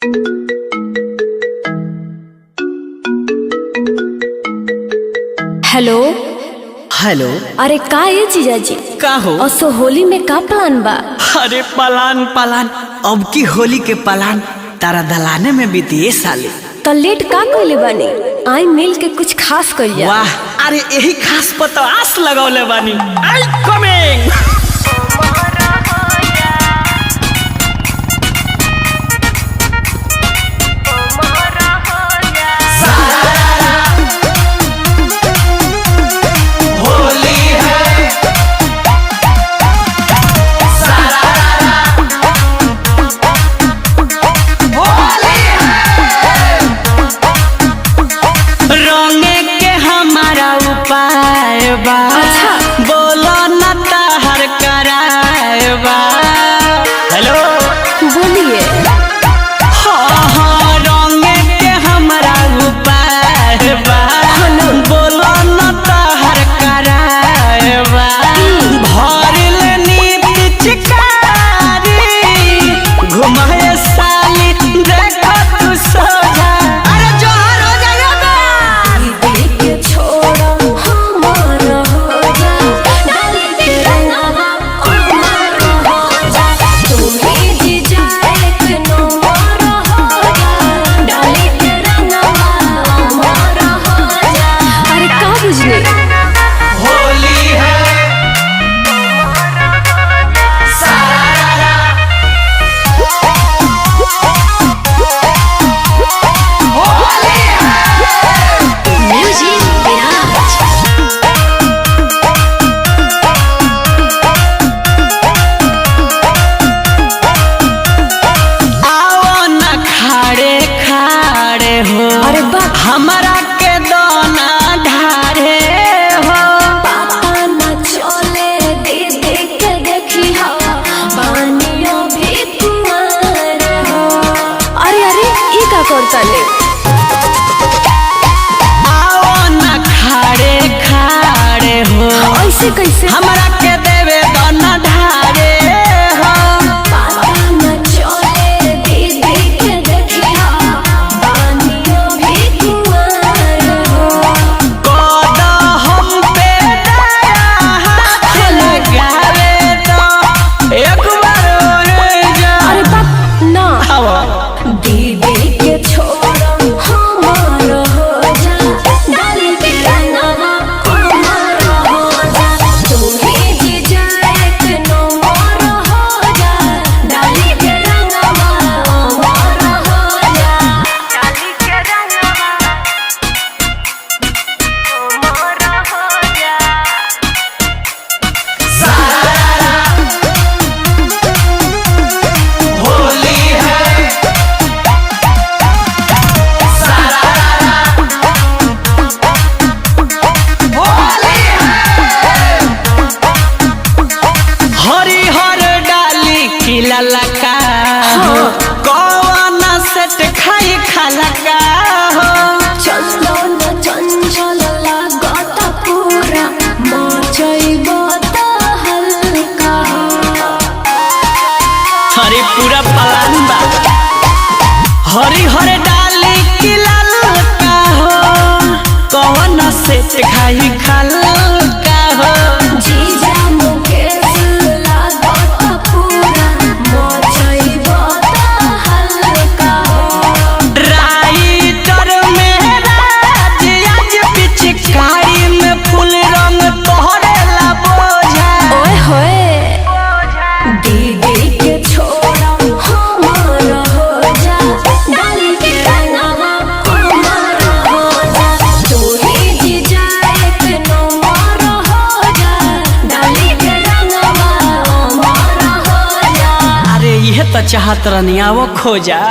Hello hello. अरे का ये जीजाजी का हो? असो होली में का प्लान बा? अरे पलान अब की होली के पलान तारा दलाने में बीती साले। तो लेट का कइले बानी? आई मिल के कुछ खास करिया। वाह, अरे यही खास पता आस लगौले बानी। I coming. अच्छा बोलो न ताहर कराएबा। हेलो बोलिए। हाँ रंगे के हमारा उपाय बा। बोलो न ताहर कराएबा। भर ले नीत चिकारी घुमाए साली देखो तू सोझा। अरे जोहर हो जाएगा हमारा के दोना ढारे हो। पापा न चले दीदी के देखी हो बानियो भी कुमार हो। अरे अरे ई का करता ले? आओ न खाड़े खाड़े हो। ऐसे कैसे? हमारा के देवे दोना ढारे हो। पापा न चले दीदी के देखी हो बानियो भी कुमार हो। कोदा हम पे दया हाथ लगावे तो एक बार और जा। अरे बाप ना हवा दीदी के छोड़ो हमार हो जा। डाली के रंगवा हमार हो जा। तू ही जीजा एक नंबर हो जा। डाली के रंगवा हमार हो जा। डाली के रंगवा हमार हो जा। होली है हरी हर डाली खिला लगा हो। कौन सेट खाई खलका हो। चंदन चंचल लागत पूरा मचैब त हल्का हो। हरी पूरा पलान बा। हरी हर डाली खिला लगा हो। कौन सेट खाई खलका हो। जीजा मुकेश लागत पूरा मचैब त हल्का हो। राइटर में राज आज पिचकारी में फूल रंग तोहरे ला बोझा। ओए होए दीदी के छोड़ा हमार हो जा। डाली के रंगवा हमार हो जा। तू ही जीजा एक नंबर हो जा। डाली के रंगवा हमार हो जा। अरे यह तो चाहत रहनी आवो खोजा।